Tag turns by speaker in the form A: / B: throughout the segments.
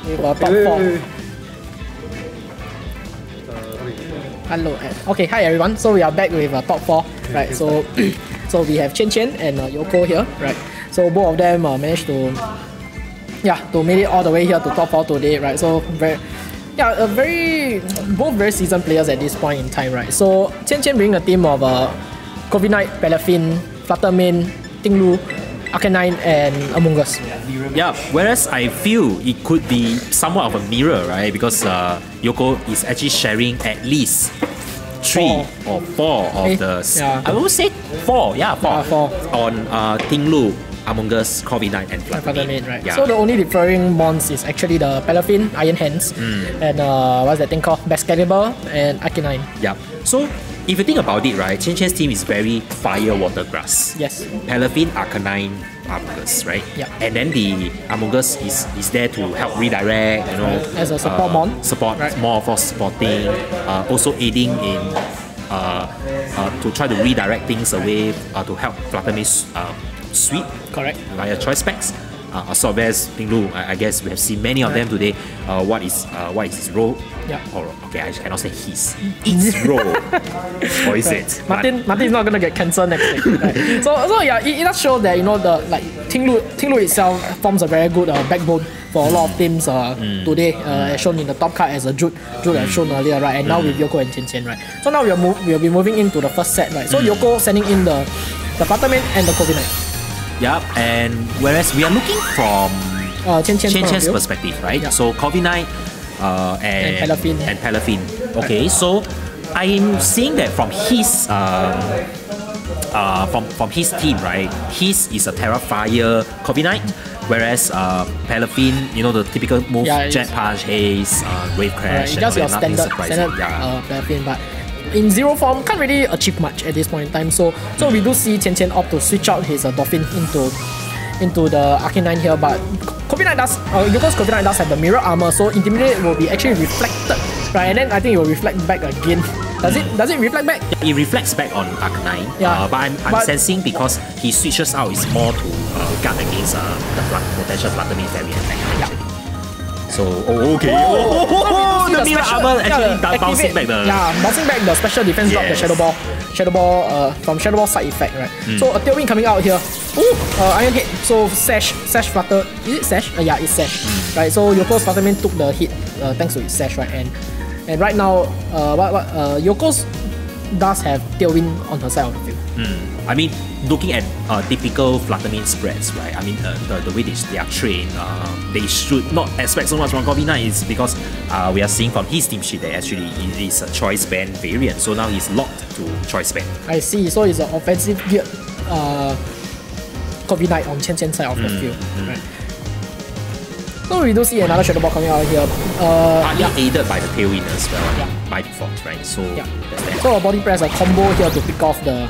A: with a top 4. Hello. Okay, hi everyone. So we are back with a top 4, right? So, so we have Chien and Yoko here, right? So both of them managed to, to make it all the way here to top 4 today, right? So both very seasoned players at this point in time, right? So Chien bringing a team of Covid Knight, Palafin, Fluttermane, Tinglu, Arcanine, and Among Us.
B: Yeah, whereas I feel it could be somewhat of a mirror, right? Because Yoko is actually sharing at least 3 or 4 of the... I will say 4, 4. On Tinglu, Among Us, Covid Knight, and Fluttermane.
A: Right.
B: Yeah.
A: So the only differing mons is actually the Palafin, Iron Hands, and what's that thing called? Excalibur and Arcanine.
B: Yeah. So if you think about it, right, Chien's team is very fire, water, grass.
A: Yes.
B: Palafin, Arcanine, Among Us, right?
A: Yeah.
B: And then the Among Us is there to help redirect, you know.
A: As a support mon.
B: Support, right. More for supporting, also aiding in to try to redirect things away to help Fluttermane's sweep.
A: Correct.
B: Via choice specs. Assault-Bears, Tinglu, I guess we have seen many of them today. What is his role?
A: Yeah.
B: Or, okay, I cannot say his. Its role. Or is it?
A: Martin is not gonna get cancer next week. Right? So yeah, it does show that, you know, the Tinglu itself forms a very good backbone for a lot of teams today, as shown in the top card as a Jude have shown earlier, right? And now with Yoko and Chien, right? So now we'll be moving into the first set, right? So Yoko sending in the Fluttermane and the Covid Knight.
B: Yeah, and whereas we are looking from Chien's perspective, right?
A: Yeah.
B: So Covid Knight and Palafin. Okay,
A: right.
B: So I'm seeing that from his from his team, right? His is a Terra Fire Covid Knight, whereas Palafin, you know, the typical move, Jet Punch, Haze, Wave Crash,
A: just your standard
B: yeah.
A: Palafin, but in zero form can't really achieve much at this point in time. So we do see Chien opt to switch out his Dolphin into the Arcanine here, but Covid Knight does Yoko's Covid Knight does have the mirror armor, so Intimidate will be actually reflected, right? And then I think it will reflect back again. Does it reflect back?
B: Yeah, it reflects back on Arcanine.
A: Yeah.
B: But I'm sensing because he switches out is more to guard against the potential Fluttermane variant attack.
A: Yeah.
B: So, the mirror armor actually bouncing back the...
A: Yeah, bouncing back the special defense drop, the Shadow Ball from Shadow Ball side effect, right? So a Tailwind coming out here. Iron Head, so Sash Flutter, is it Sash? Yeah, it's Sash. Right, so Yoko's Fluttermane took the hit thanks to its Sash, right? And right now, Yoko's does have Tailwind on her side of the field.
B: I mean, looking at typical Fluttermane spreads, right? I mean, the way they are trained, they should not expect so much from Covid Knight is because we are seeing from his team sheet that actually it is a choice band variant. So now he's locked to choice band.
A: I see. So it's an offensive geared Covid Knight on Chien's side of the field. Right. So we do see another Shadow Ball coming out here.
B: Partly aided by the Tailwind as well, by default, right? So that's that.
A: So a body press, a combo here to pick off the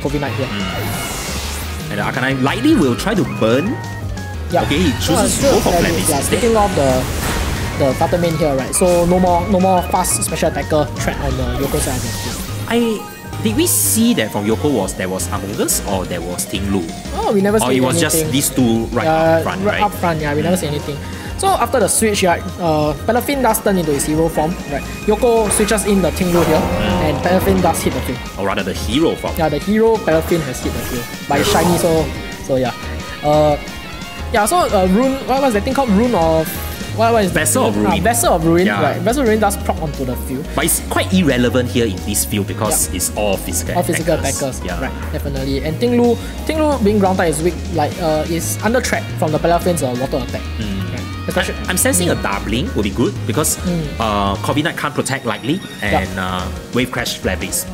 A: Covid Knight here.
B: And the Arcanine lightly will try to burn.
A: Yeah.
B: Okay, he chooses both of them instead.
A: Taking off the Fluttermane here, right? So no more fast special attacker threat on the Yoko side of the field.
B: Did we see that from Yoko there was Among Us or there was Tinglu?
A: Oh, we never see anything.
B: Or it was just these two up front, right?
A: Up front, yeah, we never see anything. So after the switch, right, Palafin does turn into his hero form, right? Yoko switches in the Tinglu here, and Palafin does hit the field.
B: Or rather the hero form.
A: Yeah, the hero Palafin has hit the field. But it's shiny, so yeah. Rune, what was that thing called? Rune of... What is
B: Vessel of Ruin.
A: Vessel of Ruin, right. Vessel of Ruin does prop onto the field.
B: But it's quite irrelevant here in this field because it's all physical
A: attackers. Yeah. Right, definitely. And Tinglu being ground type is weak, is under threat from the Palafin's water attack. Right.
B: I'm sensing a doubling would be good because Covid Knight can't protect lightly and Wave Crash Flabbies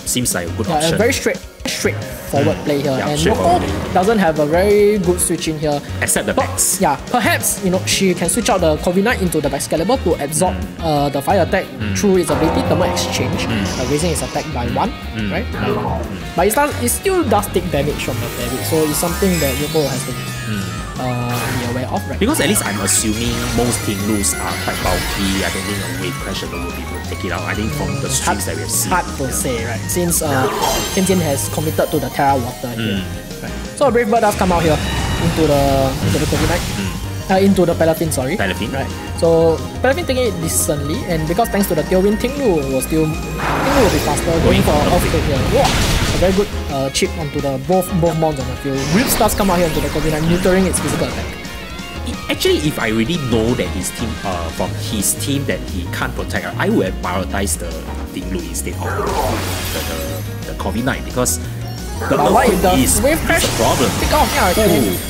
B: seems like a good option.
A: A very straightforward play here. And Yoko doesn't have a very good switch in here.
B: Except the backs.
A: Yeah, perhaps she can switch out the Covid Knight into the Excalibur to absorb the fire attack through its ability Thermal Exchange, raising its attack by 1, right? By 1. But it still does take damage from the parry, so it's something that Yoko has to be aware of, right?
B: Because at least I'm assuming most Tinglus are quite bulky. I don't think a Wave Crasher will be able to take it out. I think from the streams that we have seen.
A: Hard to say, right? Since Chien has committed to the Terra Water here. Right. So a Brave Bird does come out here into the Covid Knight. Into the Palafin, sorry.
B: Palafin.
A: Right. So Palafin taking it decently, and because thanks to the tailwind, Tinglu will be faster going for off take here. Wow, a very good chip onto the both mons on the field. Rips does come out here into the Covid-9, neutering its physical attack.
B: Actually, if I really know that his team, from his team that he can't protect, I would have prioritized the Tinglu instead of the Covid-9 because the
A: wave crash
B: is a problem.
A: Pick off,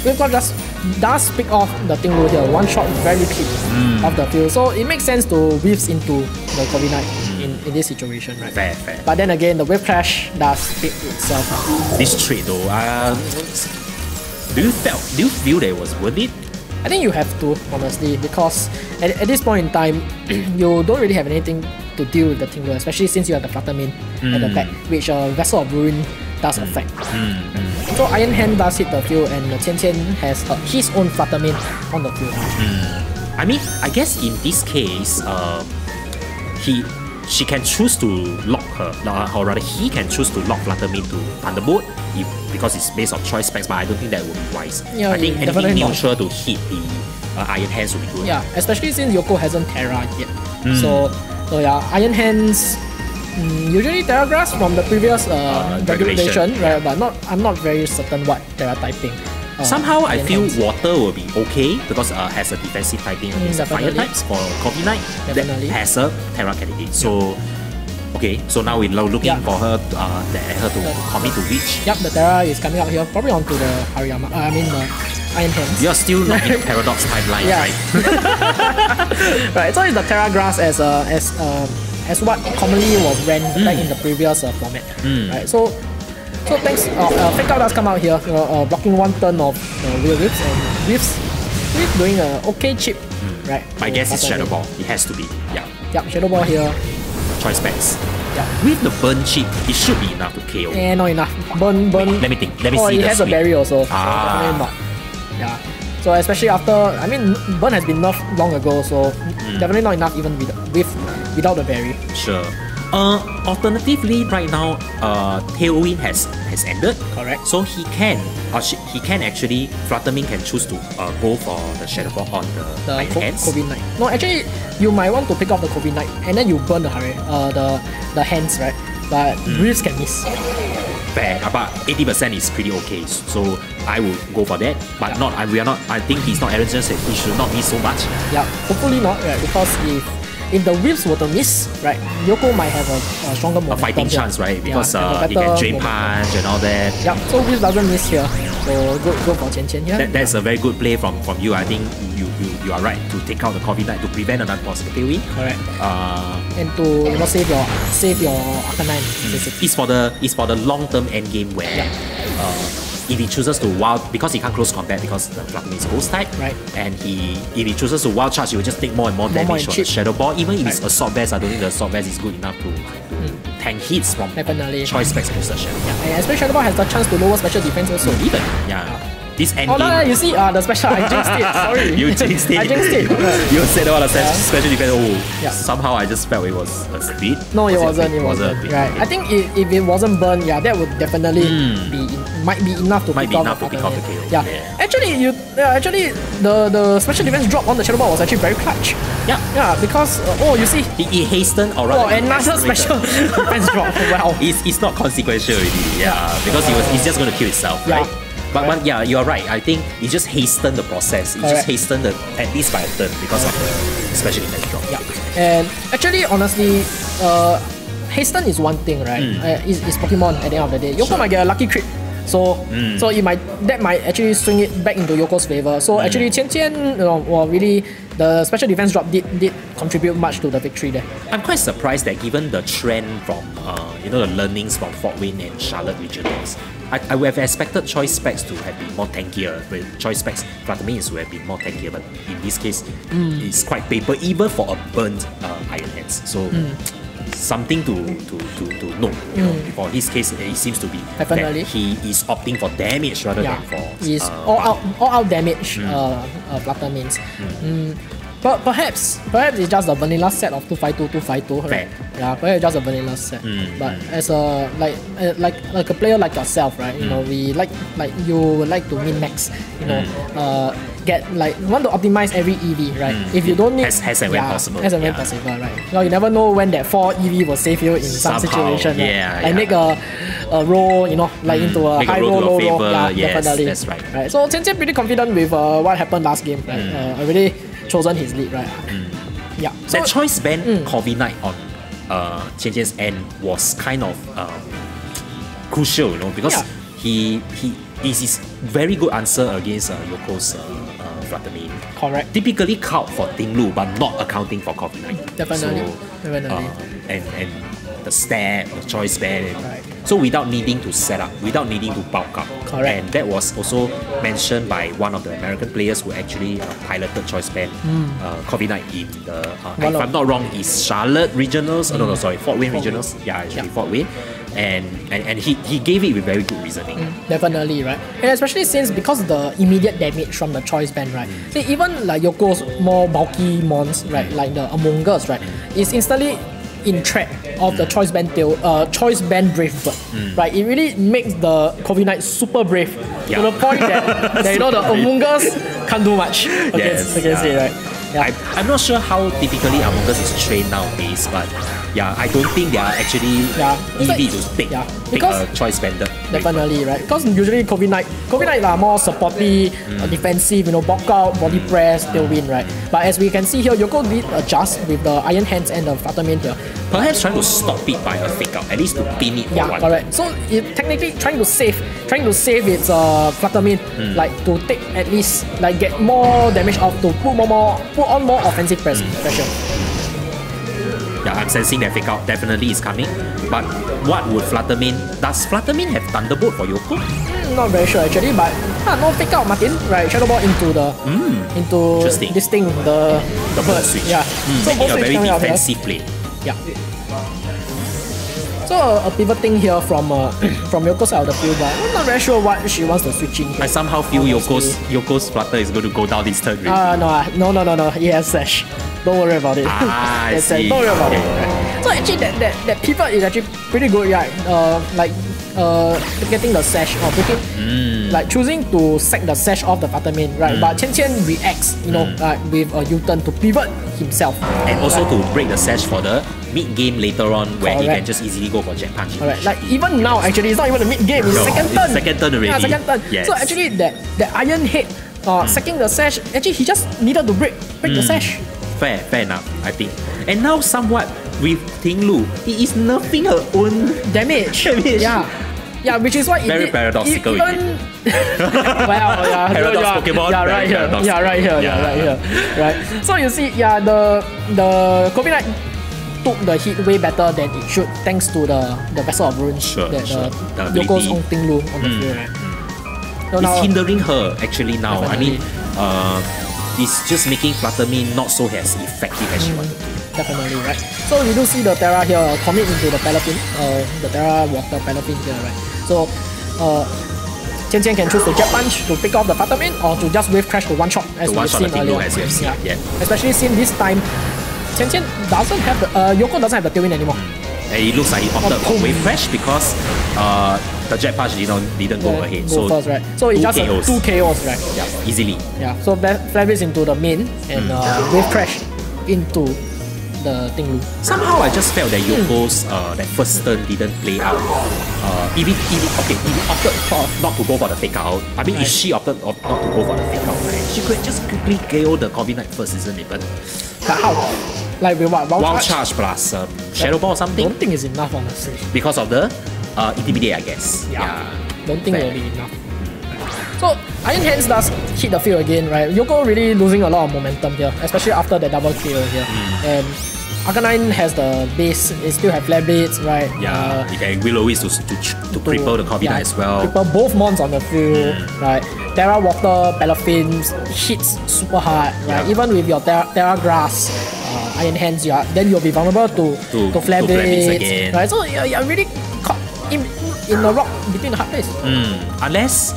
A: wave crash just does pick off the Tinglu here. One shot very quick off the field, so it makes sense to whiffs into the Covid-9 in this situation, right?
B: Fair.
A: But then again, the wave crash does pick itself up.
B: This trade though, do you feel that it was worth it?
A: I think you have to, honestly, because at this point in time, you don't really have anything to deal with the Tinglu, especially since you have the Fluttermane at the back, which Vessel of Ruin does affect. So Iron Hand does hit the field, and Chien has his own Fluttermane on the field.
B: I mean, I guess in this case, she can choose to lock her, or rather he can choose to lock Fluttermane to Thunderbolt because it's based on choice specs, but I don't think that would be wise.
A: Yeah,
B: I think anything neutral to hit the Iron Hands would be good.
A: Yeah, especially since Yoko hasn't Terra yet. So yeah, Iron Hands usually Terra Grass from the previous regulation, right? But I'm not very certain what Terra typing.
B: Somehow I feel water will be okay because has a defensive typing against the fire types for Covid-9 that has a Terra candidate. So okay, so now we're looking for her to commit to reach.
A: Yep, the Terra is coming out here, probably onto the Hariyama. I mean the Iron Hands.
B: You're still not in Paradox timeline, right?
A: Right. So it's the Terra Grass as what commonly was ran back in the previous format. Right. So thanks. Fake Out does come out here, blocking one turn of Wheel Whips, and Whips doing an okay chip. Right.
B: I guess it's Shadow Ball. It has to be. Yeah.
A: Yep. Shadow Ball here.
B: Choice specs.
A: Yeah.
B: With the burn chip, it should be enough to KO.
A: Not enough. Burn.
B: Let me think. Let me see.
A: It has a berry also.
B: Ah.
A: Not. Yeah. So especially after, I mean, burn has been nerfed long ago, so definitely not enough even without the berry.
B: Sure. Alternatively, right now, Tailwind has ended.
A: Correct.
B: So he can actually, Fluttermane can choose to go for the Shadow Ball on the Iron Hands.
A: Covid-9. No, actually, you might want to pick up the Covid-9 and then you burn the hands, right? But Reefs can miss.
B: Fair, but 80% is pretty okay. So I would go for that. But we are not. I think he's not arrogant. He should not miss so much.
A: Yeah, hopefully not. Right? Because if the whips were to miss, right, Yoko might have a stronger momentum.
B: A fighting chance, right? Because he can drain punch and all that.
A: Yeah, so whips doesn't miss here. So go for Chien here.
B: That's a very good play from you. I think you are right to take out the Covid-9 to prevent an unforced win.
A: Correct. And to save your Arcanine.
B: It's for the long term end game where if he chooses to wild, because he can't close combat because the Fluttermane is ghost type,
A: right?
B: And if he chooses to wild charge, he will just take more and more damage from the Shadow Ball. Even if it's Assault Vest, I don't think the Assault Vest is good enough to tank hits from choice specs possession.
A: Yeah, and especially Shadow Ball has the chance to lower special defense also.
B: Even this end game.
A: No, you see, the special, I jinxed it. Sorry.
B: You jinxed it.
A: I jinxed it.
B: You said about the special defense. Somehow I just felt it was a speed.
A: No, it wasn't. It wasn't. Right. I think if it wasn't burned, that would definitely might be enough to pick off the KO. Yeah. Actually, the special defense drop on the Shadow Ball was actually very clutch. Yeah, because you see,
B: he hastened or rather
A: another special defense drop. Wow.
B: It's not consequential already. Yeah, because he's just going to kill itself, right? But you're right. I think it just hastened the process. It just hastened at least by a turn because of the special defense drop.
A: Yeah, and actually, honestly, hasten is one thing, right? It's Pokemon at the end of the day. Yoko might get a lucky crit, so that might actually swing it back into Yoko's favor. So actually, Chien, really the special defense drop did contribute much to the victory there.
B: I'm quite surprised that given the trend from the learnings from Fort Wayne and Charlotte regionals, I would have expected choice specs to have been more tankier. With choice specs, Fluttermane would have been more tankier, but in this case, it's quite paper even for a burnt Iron Hands. So something to note. For his case, it seems to be
A: definitely
B: that he is opting for damage rather than for
A: all out damage. Fluttermanes. But perhaps it's just a vanilla set of 252, right? Yeah, perhaps just a vanilla set. But as a like a player like yourself, right? You know, we like you would like to min max. You know, get like want to optimize every EV, right? If you don't need
B: as and when possible.
A: As and when possible, right? You know, you never know when that 4 EV will save you in some situation. Right? Make a roll, you know, like into a high roll, low roll. Yeah, definitely.
B: That's right.
A: Right. So Chien pretty confident with what happened last game, right? Already chosen his lead, right? Yeah.
B: So that choice ban Corvi Knight on Chien's end was kind of crucial, you know, because he is his very good answer against Yoko's Flutter-Mane.
A: Correct.
B: Typically count for Ting Lu, but not accounting for Corvi Knight.
A: Definitely.
B: And the stab, the choice ban. So without needing to set up, without needing to bulk up.
A: Correct.
B: And that was also mentioned by one of the American players who actually piloted choice ban Corvi Knight in the, if I'm not wrong, is Charlotte Regionals. Fort Wayne Regionals. Yeah, actually Fort Wayne. And he gave it with very good reasoning.
A: Definitely, right? And especially since because of the immediate damage from the choice ban, right? See, even like Yoko's more bulky mons, right? Like the Among Us, right? Is instantly in threat of the choice ban Brave Bird, right? It really makes the Corvi Knight super brave to the point that you know the Among Us can't do much against it, right? Yeah.
B: I'm not sure how typically Among Us is trained nowadays, but yeah, I don't think they are actually easy to take a choice banded.
A: Definitely, right? Because usually Corvi Knight are more supportive, defensive, you know, bulk out, body press, they'll win, right? But as we can see here, Yoko did adjust with the Iron Hands and the Flutter-Mane here.
B: Perhaps trying to stop it by a fake out, at least to pin it for one.
A: Correct. So it technically trying to save its Flutter-Mane, like to take at least like get more damage off to put on more offensive pressure.
B: Yeah, I'm sensing that fake out definitely is coming. But what would Flutter-Mane? Does Flutter-Mane have Thunderbolt for Yoko?
A: Not very sure actually, but no fake out, Martin. Right, Shadow Ball into this thing, the
B: bird switch.
A: Yeah,
B: so making a very defensive play.
A: Yeah. So a pivoting here from Yoko's side of the field, but I'm not very sure what she wants to switch in here.
B: I somehow feel Yoko's Flutter is going to go down this turn.
A: No. He has Sash. Don't worry about it.
B: I see.
A: Don't worry about it. So actually that pivot is actually pretty good, right? Getting the Sash or breaking, like choosing to sack the Sash off the Flutter-Mane, right? But Chien reacts, you know, with a U-turn to pivot himself.
B: And also to break the Sash for the mid-game later on where he can just easily go for Jet Punch.
A: Alright, like even now actually, it's not even a mid-game, it's second turn.
B: Second turn already.
A: Yeah, second turn.
B: Yes.
A: So actually that Iron Head sacking the Sash, actually he just needed to break the Sash.
B: Fair enough, I think. And now somewhat with Ting Lu, he is nerfing her own
A: damage. Yeah, which is why
B: very
A: it
B: paradoxical.
A: Paradox
B: Pokemon.
A: Right here. Right. So you see, the Corvi Knight took the hit way better than it should, thanks to the Vessel of Runes that Yoko's own Ting Lu on the field. Right? So
B: it's hindering her actually now.
A: Definitely.
B: I mean, it's just making Flutter-Mane not so as effective as she wanted to.
A: Definitely, right? So we do see the Terra here commit into the Palafin, the Terra Water Palafin here, right? So Chien can choose to Jet Punch to pick off the Flutter-Mane or to just Wave Crash to one shot as we've seen earlier. Especially since this time Chien doesn't have the Yoko doesn't have the Tailwind anymore.
B: It looks like he opted for Wave Crash because the Jet Punch didn't go ahead.
A: So first, right? So it's just 2 KOs, right?
B: Yeah, easily.
A: Yeah. So Flare Blitz into the main and Wave Crash into the Ting Lu.
B: Somehow I just felt that Yoko's that first turn didn't play out. If he opted not to go for the fake out, I mean, if she opted not to go for the fake out, right, she could just quickly KO the Corvi Knight first, isn't it? But
A: how? Like with what?
B: Wild charge plus Shadow Ball or something?
A: I don't think it's enough, honestly.
B: Because of the Intimidate, I guess. Yeah.
A: Don't think it will be enough. So Iron Hands does hit the field again, right? Yoko really losing a lot of momentum here, especially after the double KO here. And Arcanine has the base, it still have Flare Blades, right?
B: Yeah, you can Will-O-Wisp to cripple the Corvi Knight as well.
A: Cripple both mons on the field, right? Terra Water, Palafin hits super hard, right? Even with your Terra Grass, Iron Hands, then you'll be vulnerable to Flare Blades again. Right? So you're really caught in the rock between the hard place.
B: Unless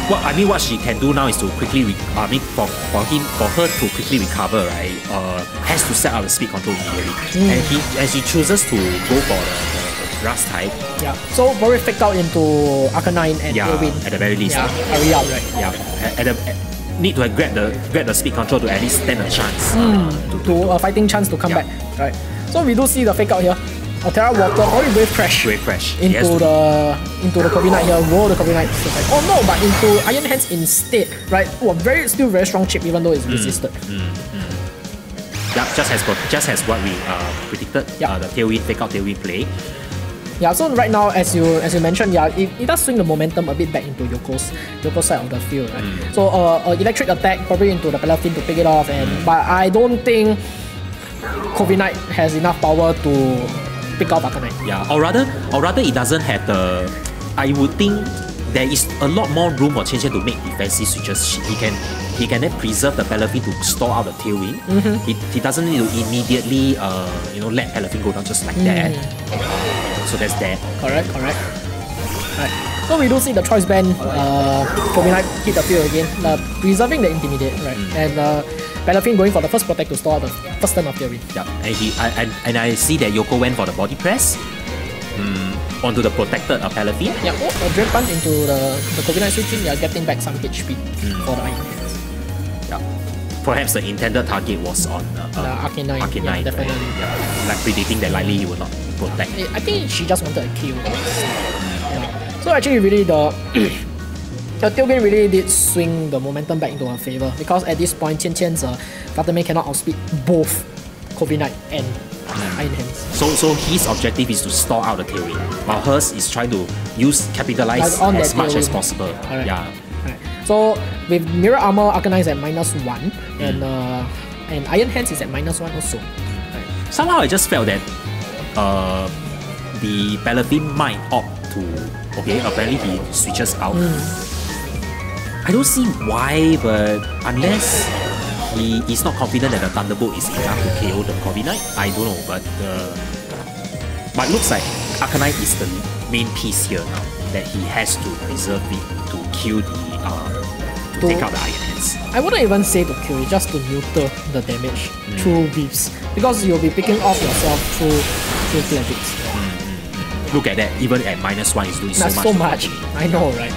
B: what she can do now is to quickly, for her to quickly recover, right? Has to set up the speed control immediately, and she chooses to go for the grass type.
A: Yeah. So very fake out into Arcanine and Tailwind.
B: At the very least.
A: Yeah. Hurry up, right?
B: Yeah. Need to grab the speed control to at least stand a chance
A: to a fighting chance to come back, right? So we do see the fake out here. Terra Water or Wave Crash into the Corviknight here. Roll the Corviknight. Oh no, but into Iron Hands instead, right? Oh, still very strong chip even though it's resisted.
B: Yeah, just as what we predicted. The Tailwind fake out Tailwind play.
A: Yeah, so right now, as you mentioned, yeah, it does swing the momentum a bit back into Yoko's side of the field, right? So electric attack probably into the Palafin to pick it off, but I don't think Corviknight has enough power to pick off Arcanine.
B: Yeah, or rather it doesn't have the. I would think there is a lot more room for Chien to make defensive switches. He can then preserve the Palafin to store out the Tailwind. He doesn't need to immediately let Palafin go down just like that. So that's that.
A: Correct. Right. So we do see the choice band Corviknight hit the field again, preserving the Intimidate, right? And Palafin going for the first protect to store the first turn of Tailwind.
B: Yeah, and I see that Yoko went for the body press onto the protected Palafin.
A: Yeah, a Drain Punch into the Corviknight switching, getting back some HP for the Iron Hands.
B: Yeah. Perhaps the intended target was on
A: the Arcanine.
B: Arcanine,
A: definitely.
B: Right? Yeah, like predicting that likely he will not protect.
A: I think she just wanted a kill. So actually really the Tailwind really did swing the momentum back into her favor because at this point Chien's Fluttermane cannot outspeed both Corviknight and Iron Hands.
B: So his objective is to store out the Tailwind, while hers is trying to capitalize on as much as possible.
A: Right.
B: Yeah.
A: Right. So with Mirror Armor, Arcanine is at -1 and Iron Hands is at -1 also. Right.
B: Somehow I just felt that the Palafin might opt to apparently he switches out. I don't see why, but unless he is not confident that the Thunderbolt is enough to KO the Corviknight, I don't know, but looks like Arcanine is the main piece here now, that he has to preserve it to kill to take out the Iron Hands.
A: I wouldn't even say to kill it, just to neuter the damage through whips, because you'll be picking off yourself through Flabits.
B: Look at that, even at -1 is doing so much.
A: I know, right?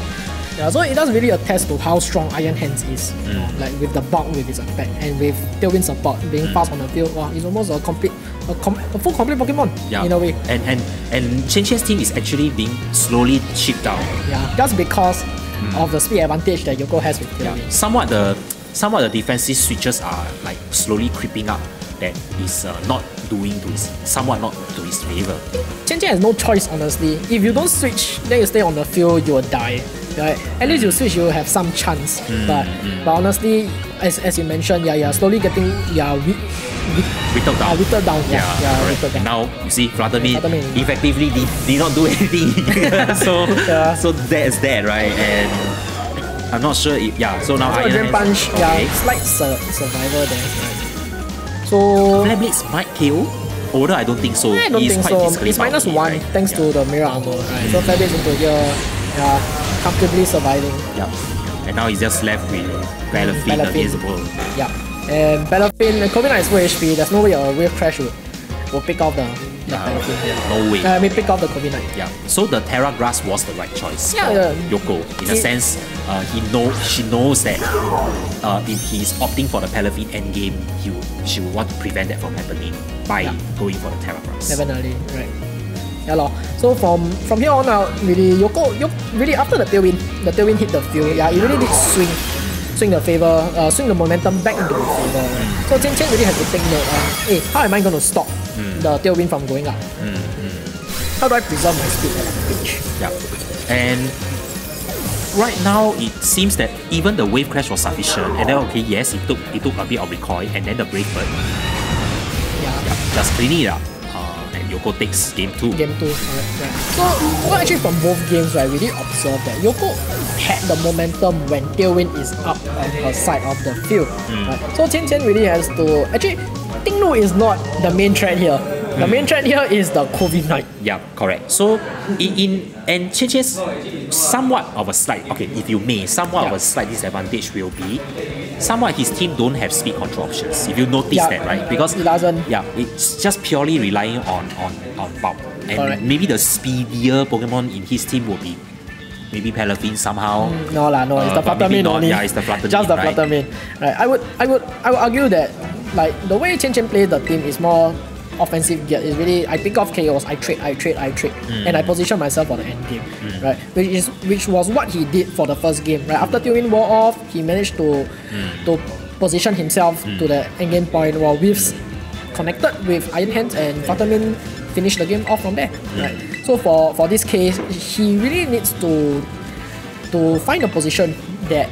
A: Yeah, so it does really attest to how strong Iron Hands is. Like with the bulk with its attack and with Tailwind support being fast on the field, it's almost a full complete Pokemon in a way.
B: And Chien's team is actually being slowly chipped out.
A: Yeah, just because of the speed advantage that Yoko has with Tailwind.
B: Yeah. Somewhat the defensive switches are like slowly creeping up. That is not to his favor.
A: Chien has no choice, honestly. If you don't switch, then you stay on the field, you will die. Right? At least you switch, you will have some chance. But honestly, as you mentioned, you're slowly getting
B: whittled down.
A: Whittled down. Whittled down.
B: And now you see, Fluttermane effectively did not do anything. So that's that, right? And I'm not sure if so now
A: so
B: Iron
A: Drain Punch,
B: okay.
A: slight survivor there. Right? So
B: Flabits might kill, although I don't think so.
A: I don't think so. It's -1
B: right?
A: thanks to the Mirror Armor. Right? So Flabits into here, comfortably surviving.
B: And now he's just left with Palafin against the world.
A: And Palafin, Corviknight is full HP. There's no way a Wave Crash will pick off the Palafin.
B: No way.
A: I mean, pick off the Corviknight.
B: Yeah. So the Terra Grass was the right choice for Yoko. In a sense, she knows that if he's opting for the Palafin endgame, she will want to prevent that from happening by going for the Terra Grass.
A: Definitely, right. So from here on out, really Yoko really after the Tailwind hit the field, it really did swing the favor, swing the momentum back into the favor. So Chien really has to take note of, hey, how am I going to stop the Tailwind from going up? How do I preserve my speed advantage?
B: Yeah. And right now it seems that even the Wave Crash was sufficient, and then yes, it took a bit of recoil, and then the Brave Bird. Just cleaning it up. Yoko takes game 2.
A: Game 2, right. So, actually from both games, right, we did observe that Yoko had the momentum when Tailwind is up on her side of the field. Right? So Chien really has to... Actually, Ting Nu is not the main threat here. The main threat here is the COVID Knight.
B: Yeah, correct. So and Chien's somewhat of a slight, okay, if you may, somewhat of a slight disadvantage will be somewhat his team don't have speed control options. If you notice that, right? Because
A: it doesn't.
B: Yeah, it's just purely relying on bulk. And maybe the speedier Pokemon in his team will be maybe Palafin somehow.
A: No, it's the Fluttermane only.
B: Yeah, it's the Fluttermane.
A: Just the
B: right?
A: Fluttermane. Right. I would argue that like the way Chien plays the team is more offensive gear. Is really I pick off KOs, I trade, and I position myself for the end game. Right. Which was what he did for the first game. Right. After Tailwind wore off, he managed to position himself to the end game point while Whiffs connected with Iron Hands and Fluttermane finish the game off from there. Right. So for this case, he really needs to find a position that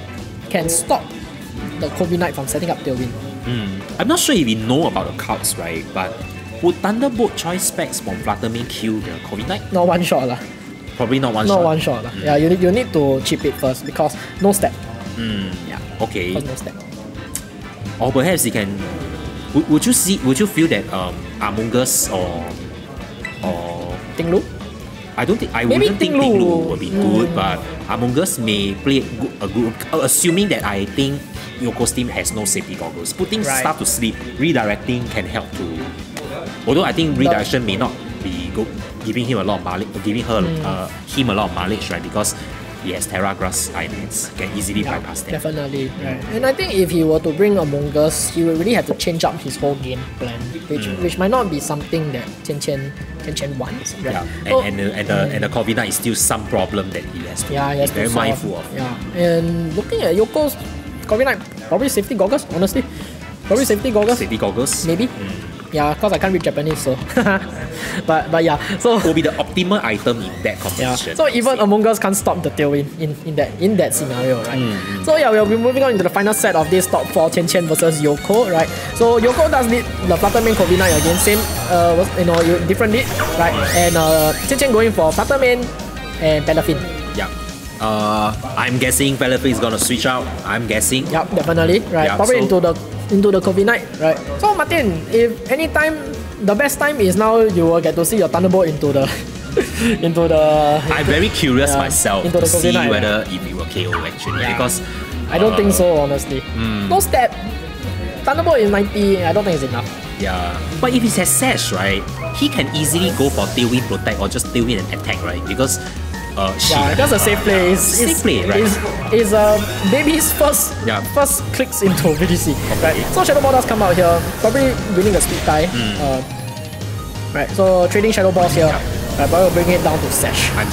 A: can stop the COVID Knight from setting up Tailwind.
B: I'm not sure if you know about the cards, right? But would Thunderbolt choice specs from Fluttermane kill the COVID Knight?
A: Not one shot lah.
B: Probably not one
A: shot.
B: Not
A: one shot lah. Yeah, you need to chip it first because no step.
B: Yeah. Okay.
A: Because no step.
B: Or perhaps he can. Would you feel that Among Us or
A: Tinglu?
B: I don't think wouldn't think Tinglu would be good, but Among Us may play a good assuming that I think Yoko's team has no safety goggles. Putting stuff to sleep, redirecting can help to. Although I think redirection may not be giving him a lot of mileage, giving him a lot of mileage, right? Because he has Terra Grass Iron Hands, can easily bypass that.
A: Definitely, right. And I think if he were to bring Among Us, he would really have to change up his whole game plan, which might not be something that Chien wants. Right?
B: Yeah, and the COVID Knight is still some problem that he has to be very mindful of.
A: Yeah, and looking at Yoko's COVID Knight, probably safety goggles, honestly. Probably safety goggles.
B: Safety goggles?
A: Maybe. Yeah, because I can't read Japanese, so. but yeah, so.
B: Will be the optimal item in that competition.
A: Yeah. So even Among Us can't stop the Tailwind in that scenario, right? So yeah, we'll be moving on into the final set of this top 4 Chien versus Yoko, right? So Yoko does lead the Fluttermane COVID Knight again, same, different lead, right? And Chien going for Fluttermane and Palafin.
B: Yeah. I'm guessing Palafin is gonna switch out. I'm guessing.
A: Yep, definitely. Right.
B: Yeah,
A: probably into the COVID Knight, right? So Martin, if any time, the best time is now you will get to see your Thunderbolt into the
B: I'm very curious myself
A: into
B: to
A: the
B: see
A: Knight,
B: whether if it will KO actually because
A: I don't think so, honestly. No step. Thunderbolt is 90. I don't think it's enough.
B: Yeah, but if he has Sash, right, he can easily go for Tailwind Protect or just Tailwind and attack, right? Because
A: that's a safe play.
B: Safe play, right?
A: Is baby's first clicks into VDC, right? So Shadow Ball does come out here, probably winning a speed tie. Right, so trading Shadow Balls here. Right, but we'll bring it down to Sash.
B: I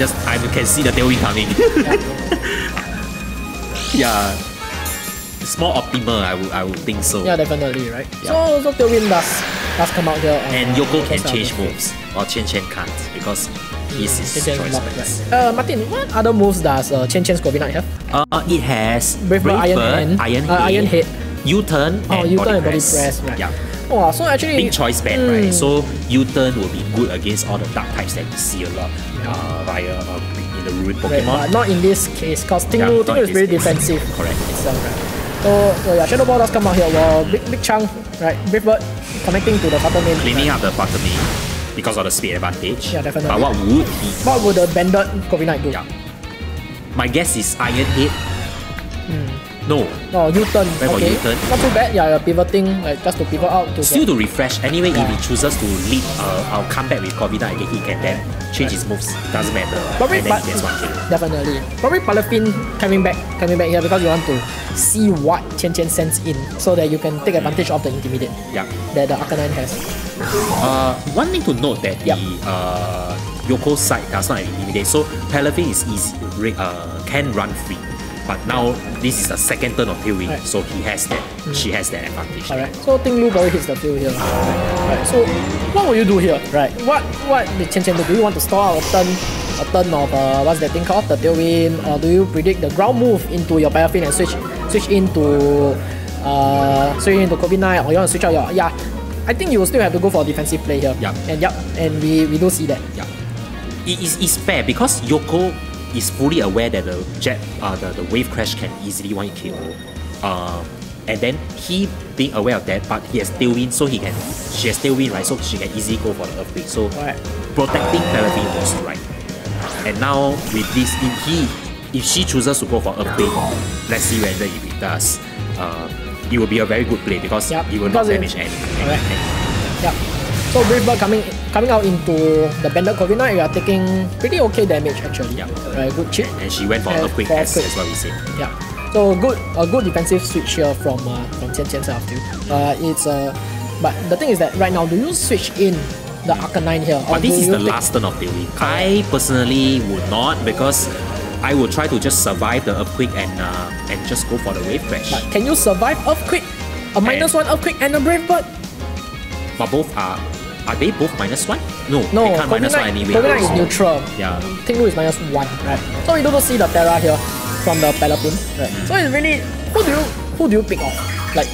B: can see the Tailwind coming. Yeah. It's more optimal, I would think so.
A: Yeah, definitely, right? Yeah. So Tailwind does come out here.
B: And Yoko can change moves, or Chien can't because he's his choice.
A: Martin, what other moves does Chien's COVID Knight have?
B: It has
A: Brave Bird, Iron Head,
B: U-turn, and Body Press.
A: Right? Yeah. Oh, so actually
B: big choice bet, right? So U-turn will be good against all the dark types that you see a lot via in the Ruined Pokemon.
A: But not in this case, because Tinglu is very defensive.
B: Correct.
A: Itself, right? So yeah, Shadow Ball does come out here. Well, big chunk, right? Brave Bird connecting to the Fluttermane.
B: Cleaning up the Fluttermane because of the speed advantage.
A: Yeah, definitely.
B: But
A: what would the Banded COVID Knight do?
B: Yeah. My guess is Iron Head. No,
A: U-turn. Okay.
B: U-turn.
A: Not too bad. Yeah, just to pivot out.
B: Still to refresh. Anyway, if he chooses to lead, I'll come back with COVID Knight again. He can then change his moves. Doesn't matter.
A: Probably,
B: and then he gets one kill.
A: Definitely. Probably Palafin coming back here because you want to see what Chien sends in so that you can take advantage of the Intimidate that the Arcanine has.
B: One thing to note that the Yoko side does not have Intimidate, so Palafin is easy, can run free. But now this is the second turn of Tailwind, so he has that. She has that advantage.
A: Alright, so Tinglu probably hits the field here. Right, so what will you do here? Right, what did Chien do? Do you want to store out a turn of what's that thing called, the Tailwind, or do you predict the ground move into your Palafin and switch into COVID Knight, or you want to switch out your I think you will still have to go for a defensive play here. And we do see that.
B: It's fair because Yoko is fully aware that the wave crash can easily one KO. and then he being aware of that, but he has tailwind, so she has tailwind, right? So she can easily go for the earthquake. So protecting Peloton was right. And now with this, if she chooses to go for earthquake, let's see whether if it does, it will be a very good play because it will not damage anything.
A: Yep. So Brave Bird coming out into the Banded Corviknight, you are taking pretty okay damage actually.
B: Yep.
A: Right, good chip.
B: And she went for earthquake as what we said.
A: Yeah. So a good defensive switch here from Chien side of you. But the thing is that right now, do you switch in the Arcanine here?
B: But this is the last turn of Tailwind. I personally would not, because I will try to just survive the earthquake and just go for the wave crash.
A: But can you survive earthquake? A -1 earthquake and a Brave Bird?
B: But both are they both -1? No, they can't -1 anyway.
A: Corviknight is neutral.
B: Yeah.
A: Tinglu is -1, right? So we don't see the Terra here from the Peloton, right? So it's really, who do you pick off? Like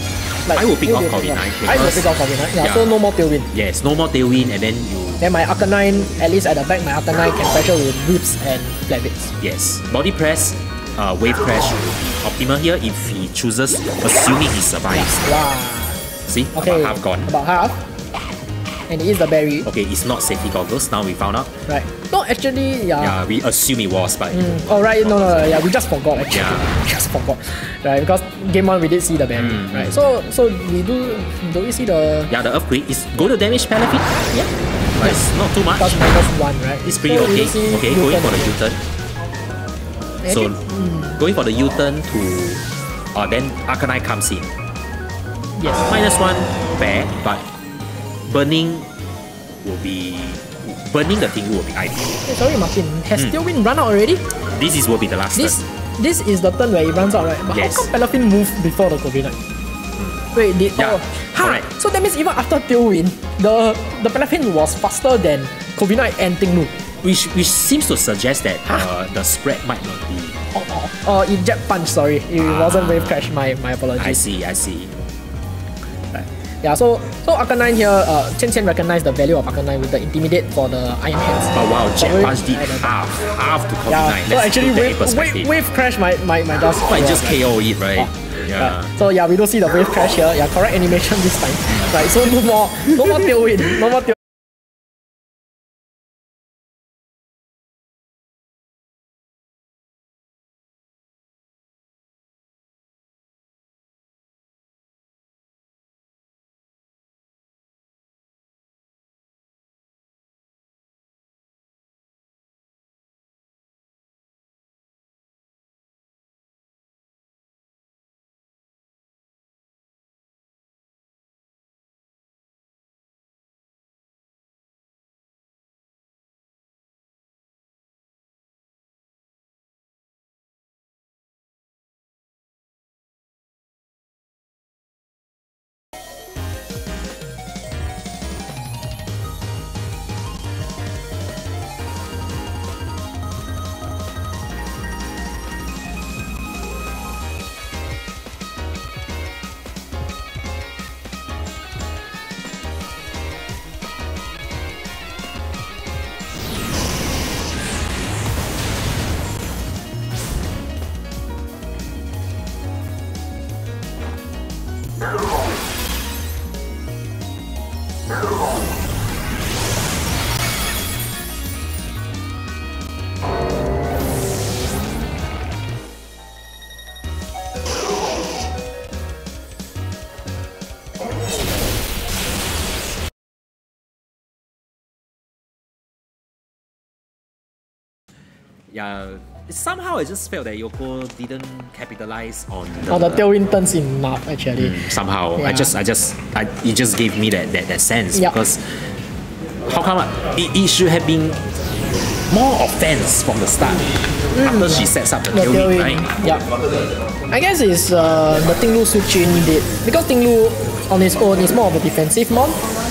B: I will pick off Corviknight.
A: I will pick off Corviknight. Yeah, so no more Tailwind.
B: Yes, no more Tailwind, and then
A: Then my Arcanine, at least at the back, my Arcanine can pressure with Whips and Flabbits.
B: Yes, body press, wave crash will be optimal here if he chooses, assuming he survives.
A: Wow.
B: See,
A: Okay,
B: about half gone.
A: About half. And it is the berry.
B: Okay, it's not safety goggles, now we found out.
A: Right. No, actually,
B: Yeah, we assume it was, but...
A: Oh, right, no, yeah, we just forgot actually.
B: Yeah.
A: We just forgot. Right, because game 1 we did see the berry, right? So do we see the...
B: Yeah, the earthquake is going to damage Peloton. Yeah. But it's not too much.
A: That's -1, right?
B: It's pretty
A: So
B: okay.
A: we see
B: Okay, going for the U-turn. So, going for the U-turn to... then Arcanine comes in.
A: Yes.
B: -1, fair, but burning the thing will be ideal.
A: Hey, sorry, Martin. Has Tailwind run out already?
B: This will be the last turn.
A: This is the turn where it runs out, right? But
B: Yes.
A: how come Peloton moved before the Corviknight? Wait,
B: correct.
A: So that means even after Tailwind, the Peloton was faster than Corviknight and Tinglu.
B: Which seems to suggest that the spread might not be...
A: It jet punch, sorry. It wasn't wave crash, my apologies.
B: I see.
A: Yeah, so Arcanine here, Chien recognized the value of Arcanine with the Intimidate for the Iron Hands.
B: But wow, Jet Punch did half to Corviknight.
A: So actually wave crash might just...
B: Might just KO it, right? Yeah.
A: Right. So yeah, we don't see the wave crash here. Yeah, correct animation this time. Right, so no more Tailwind. No more Tailwind.
B: Yeah, somehow I just felt that Yoko didn't capitalize on
A: the Tailwind turns enough actually.
B: Somehow,
A: Yeah.
B: it just gave me that sense.
A: Yep.
B: Because how come it should have been more offense from the start after she sets up the Tailwind, right?
A: Yeah. I guess it's the Tinglu switching did, because Tinglu on its own is more of a defensive mon.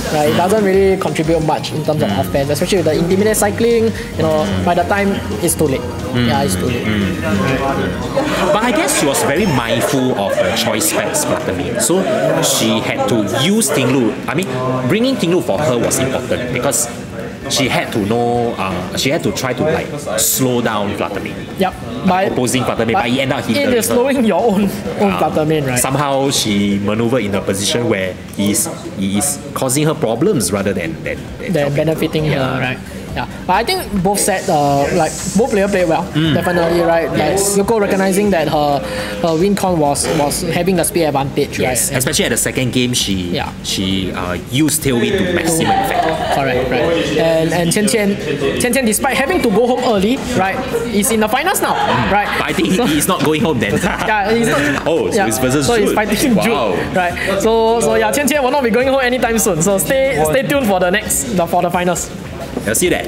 A: Right, it doesn't really contribute much in terms of offense, especially with the Intimidate cycling. You know, by the time it's too late. Yeah, it's too late.
B: But I guess she was very mindful of the choice specs button, so she had to use Tinglu. I mean, bringing Tinglu for her was important because she had to know. She had to try to like slow down Flutter-Mane.
A: Yep. By
B: opposing Flutter-Mane, but he ended up hitting
A: it is slowing your own Flutter-Mane, right?
B: Somehow she maneuvered in a position where he is causing her problems rather than
A: benefiting her, right? Yeah, but I think both like both players played well, definitely, right? Like Yoko recognizing that her win con was having the speed advantage,
B: yes,
A: right?
B: Especially at the second game, she used tailwind to maximum effect.
A: Correct, right? And Chien, despite having to go home early, right, is in the finals now, right?
B: But I think he's not going home then.
A: Yeah, he's not.
B: Oh, so it's versus
A: so
B: June.
A: he's fighting
B: wow.
A: June, right? So yeah, Chien will not be going home anytime soon. So stay tuned for the finals.
B: I'll see you there.